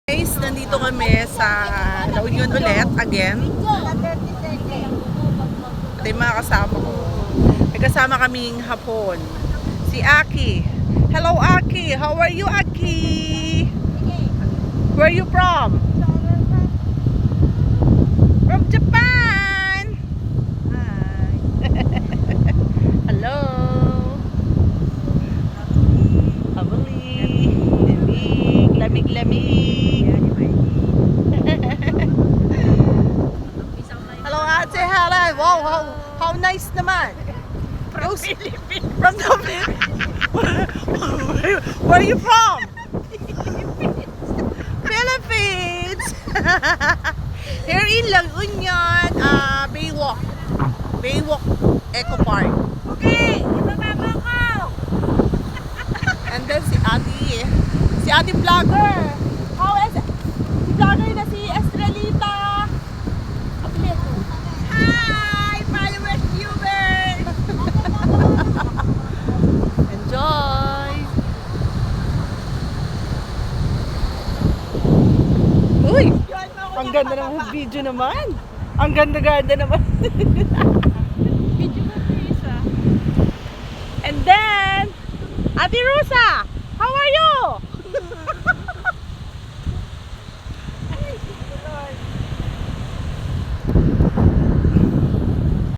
Guys, nandito kami sa La Union ulit, again. Ito yung mga kasama ko. May kasama kaming hapon. Si Aki. Hello, Aki. How are you, Aki? Where are you from? From Japan. Hi. Hello. Habali. Lamig, lamig. Hello, Ate Helen. Wow, how nice naman. From Philippines. From the Where are you from? Philippines. Here in La Union, Baywalk. Baywalk Eco Park. Okay, ibababa ko! And then si Ate Vlogger. How is it? Si Vlogger na si Estrelita. Apelyido. Hi, followers, viewers! Enjoy! Uy! Ang ganda ng video naman. Ang ganda-ganda naman. Video mo, Teresa. And then, Ate Rosa, how are you?